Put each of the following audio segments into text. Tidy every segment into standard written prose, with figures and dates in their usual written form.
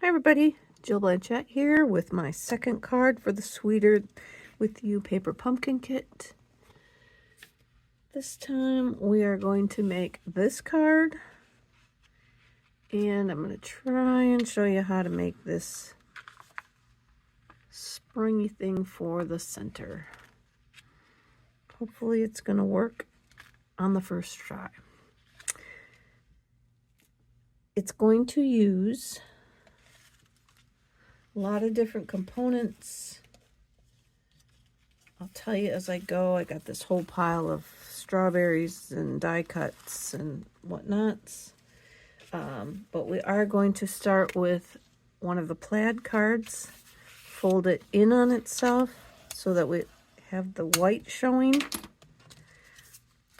Hi everybody, Jill Blanchett here with my second card for the Sweeter With You paper pumpkin kit. This time we are going to make this card, and I'm going to try and show you how to make this springy thing for the center. Hopefully it's going to work on the first try. It's going to use a lot of different components. I'll tell you as I go. I got this whole pile of strawberries and die cuts and whatnots. But we are going to start with one of the plaid cards, fold it in on itself so that we have the white showing.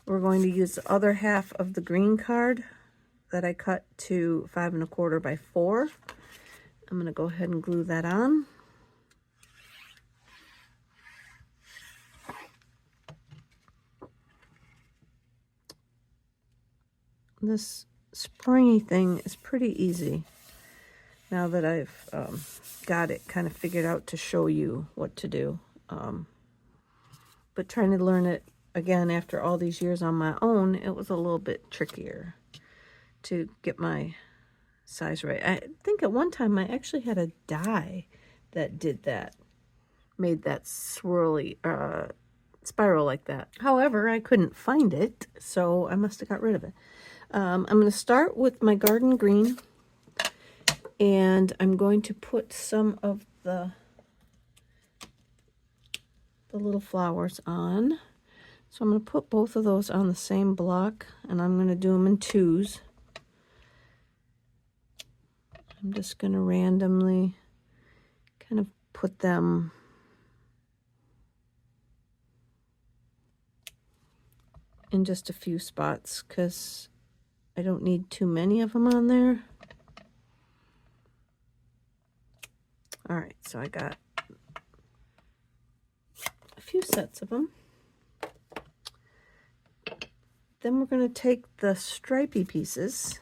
We're going to use the other half of the green card that I cut to 5 1/4 by 4. I'm going to go ahead and glue that on. This springy thing is pretty easy now that I've got it kind of figured out to show you what to do. But trying to learn it again after all these years on my own, it was a little bit trickier to get my size right. I think at one time I actually had a die that did that, made that swirly spiral like that. However, I couldn't find it, so I must have got rid of it. I'm going to start with my garden green, and I'm going to put some of the little flowers on. So I'm going to put both of those on the same block, and I'm going to do them in 2s. I'm just going to randomly kind of put them in just a few spots because I don't need too many of them on there. All right, so I got a few sets of them. Then we're going to take the stripy pieces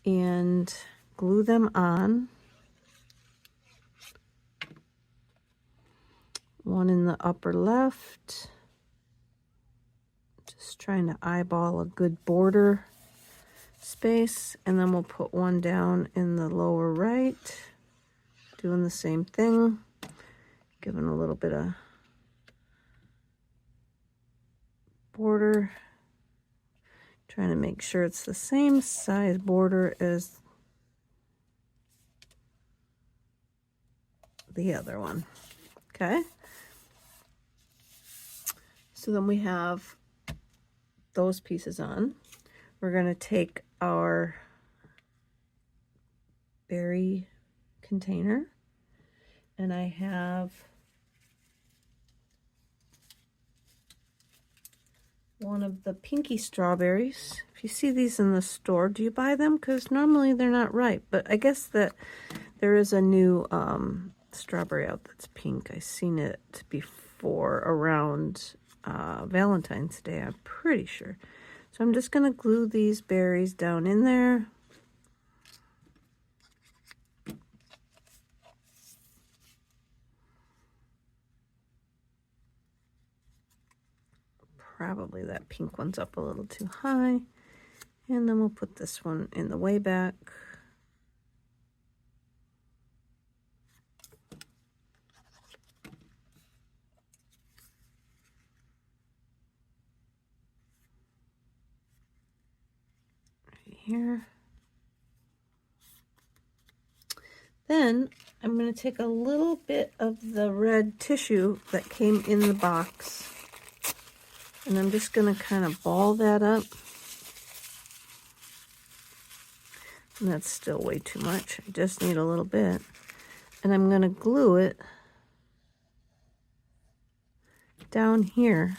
and glue them on. One in the upper left. Just trying to eyeball a good border space. And then we'll put one down in the lower right. Doing the same thing. Giving a little bit of border. Trying to make sure it's the same size border as the other one. Okay. So then we have those pieces on. We're going to take our berry container, and I have one of the pinky strawberries. If you see these in the store, do you buy them? Because normally they're not ripe, but I guess that there is a new strawberry out that's pink. I've seen it before around Valentine's Day, I'm pretty sure. So I'm just going to glue these berries down in there. Probably that pink one's up a little too high. And then we'll put this one in the way back. Here. Then I'm going to take a little bit of the red tissue that came in the box, and I'm just going to kind of ball that up. And that's still way too much. I just need a little bit. And I'm going to glue it down here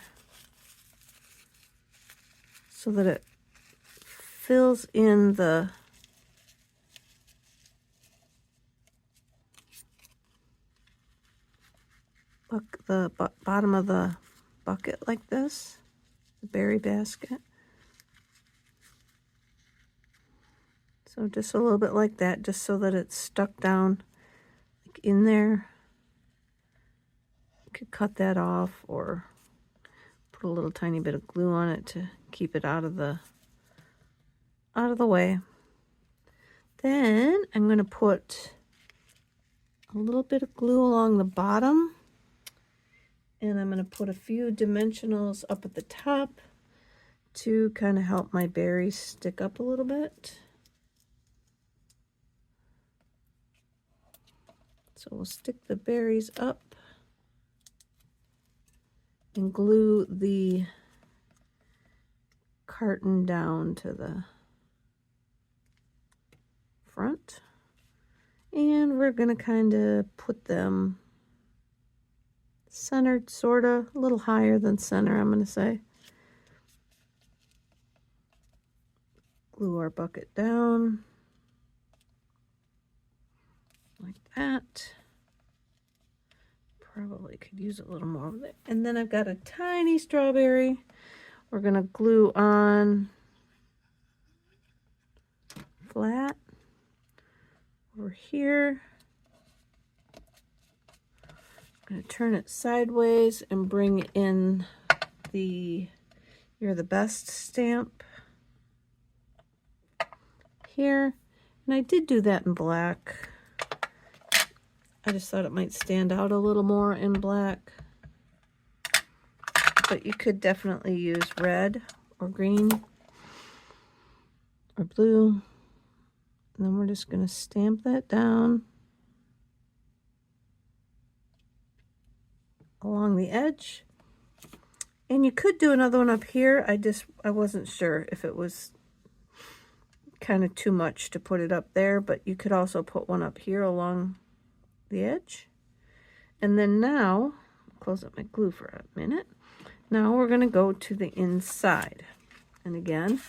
so that it fills in the bottom of the bucket like this, the berry basket. So just a little bit like that, just so that it's stuck down like in there. You could cut that off or put a little tiny bit of glue on it to keep it out of the way. Then I'm going to put a little bit of glue along the bottom, and I'm going to put a few dimensionals up at the top to kind of help my berries stick up a little bit. So we'll stick the berries up and glue the carton down to the front. And we're going to kind of put them centered, sort of, a little higher than center, I'm going to say. Glue our bucket down like that. Probably could use a little more of it. And then I've got a tiny strawberry. We're going to glue on flat over here. I'm going to turn it sideways and bring in the You're the Best stamp here. And I did do that in black. I just thought it might stand out a little more in black. But you could definitely use red or green or blue. And then we're just going to stamp that down along the edge. And you could do another one up here. I wasn't sure if it was kind of too much to put it up there, but you could also put one up here along the edge. And then now, close up my glue for a minute. Now we're going to go to the inside. And again,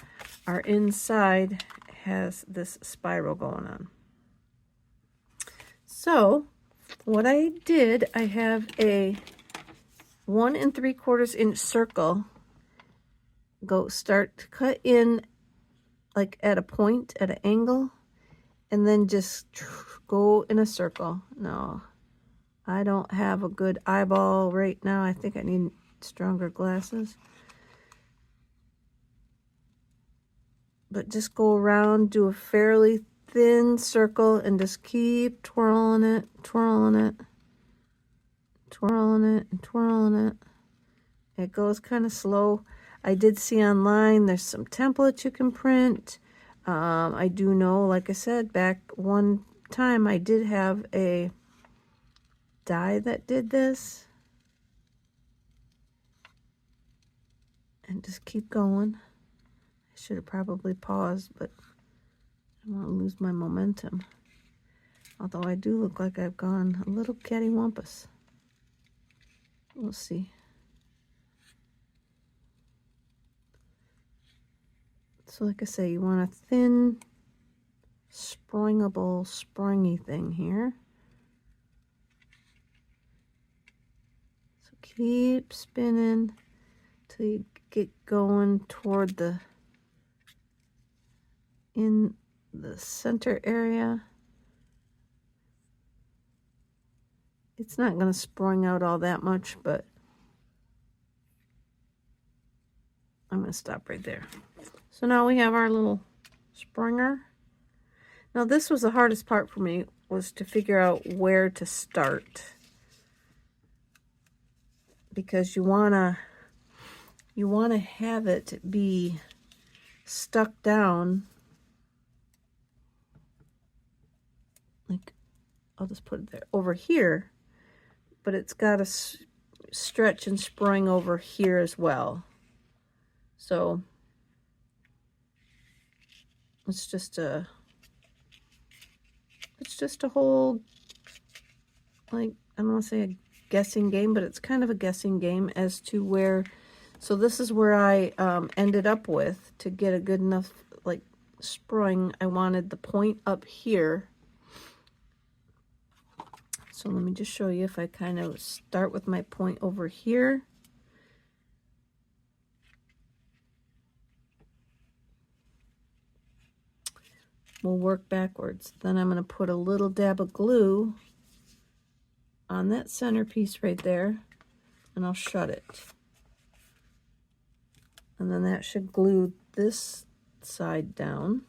our inside has this spiral going on. So what I did, I have a 1 3/4 inch circle. Start to cut in like at a point, at an angle, and then just go in a circle. No, I don't have a good eyeball right now. I think I need stronger glasses. But just go around, do a fairly thin circle, and just keep twirling it, twirling it, twirling it, and twirling it. It goes kind of slow. I did see online there's some templates you can print. I do know, like I said, back one time I did have a die that did this. And just keep going. I should have probably paused, but I don't want to lose my momentum. Although I do look like I've gone a little cattywampus. We'll see. So like I say, you want a thin, springable, springy thing here. So keep spinning till you get going toward in the center area. It's not going to spring out all that much, but I'm going to stop right there. So now we have our little springer. Now this was the hardest part for me, was to figure out where to start. Because you want to have it be stuck down. Like, I'll just put it there over here, but it's got to stretch and spring over here as well. So it's just a whole, like, I don't want to say a guessing game, but it's kind of a guessing game as to where. So this is where I ended up with, to get a good enough like spring. I wanted the point up here. So let me just show you. If I kind of start with my point over here, we'll work backwards. Then I'm going to put a little dab of glue on that centerpiece right there, and I'll shut it. And then that should glue this side down.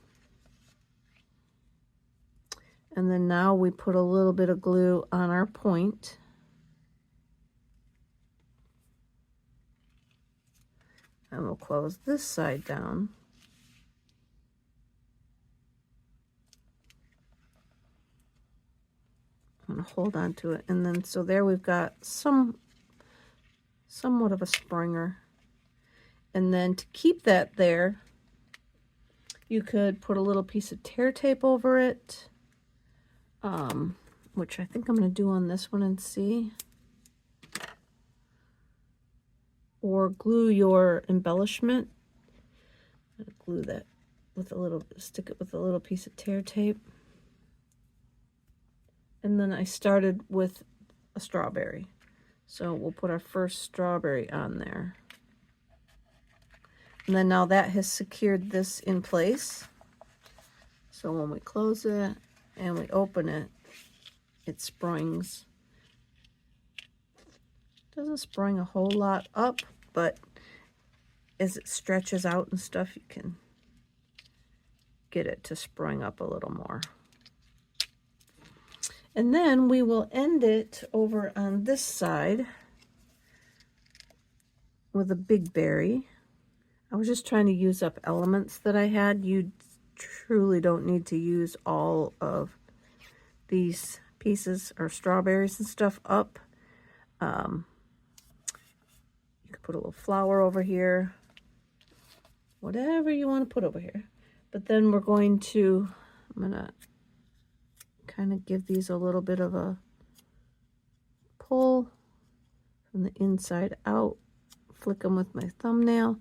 And then now we put a little bit of glue on our point. And we'll close this side down. I'm going to hold on to it. And then, so there we've got somewhat of a springer. And then to keep that there, you could put a little piece of tear tape over it, which I think I'm going to do on this one and see. Or glue your embellishment. I'm going to glue that with a little, stick it with a little piece of tear tape. And then I started with a strawberry. So we'll put our first strawberry on there. And then now that has secured this in place. So when we close it and we open it, it springs. Doesn't spring a whole lot up, but as it stretches out and stuff, you can get it to spring up a little more. And then we will end it over on this side with a big berry. I was just trying to use up elements that I had. You truly don't need to use all of these pieces or strawberries and stuff up. You could put a little flower over here, whatever you want to put over here. But then we're going to, I'm going to kind of give these a little bit of a pull from the inside out, flick them with my thumbnail,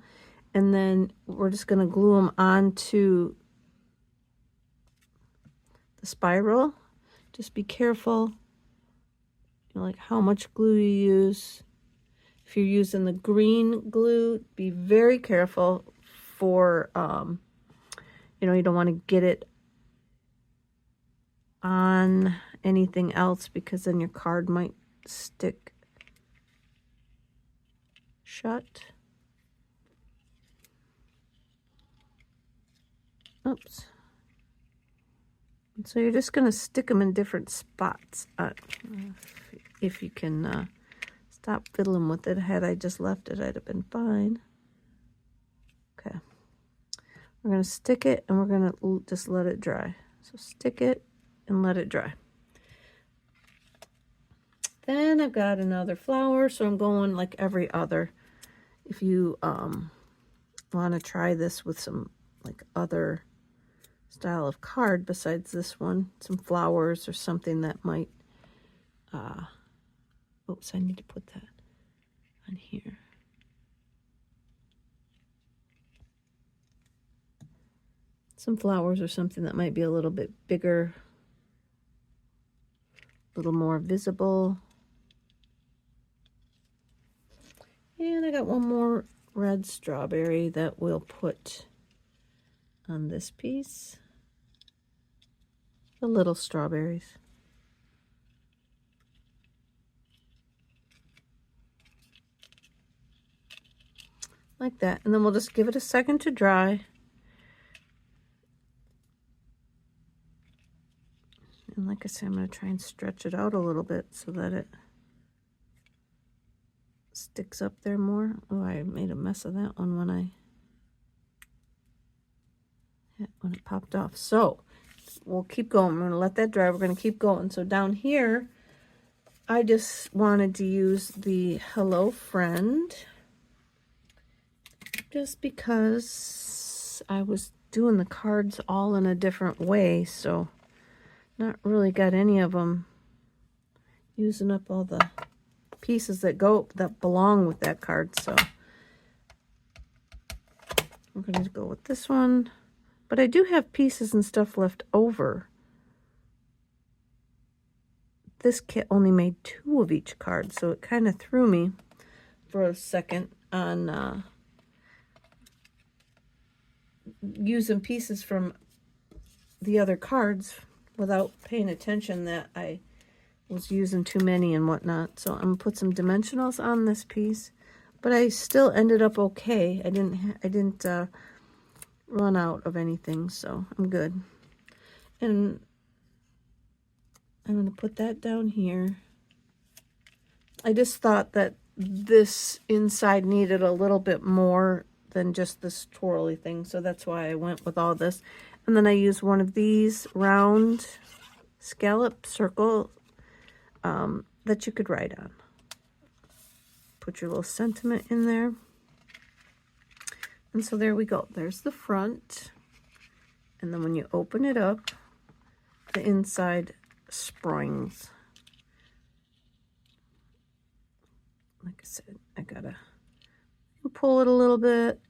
and then we're just going to glue them onto the spiral. Just be careful, like how much glue you use. If you're using the green glue, be very careful for, you don't want to get it on anything else, because then your card might stick shut. Oops. So you're just going to stick them in different spots. If you can stop fiddling with it. Had I just left it, I'd have been fine. Okay. We're going to stick it and we're going to just let it dry. So stick it and let it dry. Then I've got another flower, so I'm going like every other. If you want to try this with some like other style of card besides this one, some flowers or something that might, oops, I need to put that on here. Some flowers or something that might be a little bit bigger, a little more visible. And I got one more red strawberry that we'll put on this piece. The little strawberries. Like that. And then we'll just give it a second to dry. And like I said, I'm going to try and stretch it out a little bit so that it sticks up there more. Oh, I made a mess of that one when it popped off. So we'll keep going. We're going to let that dry. We're going to keep going. So down here, I just wanted to use the Hello Friend, just because I was doing the cards all in a different way, so not really got any of them using up all the pieces that belong with that card. So we're going to go with this one, but I do have pieces and stuff left over. This kit only made 2 of each card, so it kind of threw me for a second on using pieces from the other cards without paying attention that I was using too many and whatnot. So I'm gonna put some dimensionals on this piece, but I still ended up okay. I didn't run out of anything, so I'm good. And I'm gonna put that down here. I just thought that this inside needed a little bit more than just this twirly thing, so that's why I went with all this. And then I used one of these round scallop circle that you could write on. Put your little sentiment in there. And so there we go. There's the front. And then when you open it up, the inside springs. Like I said, I gotta pull it a little bit,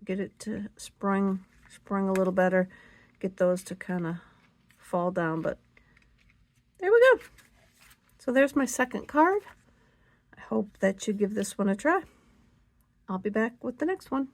get it to spring a little better, get those to kind of fall down, but there we go. So there's my second card. I hope that you give this one a try. I'll be back with the next one.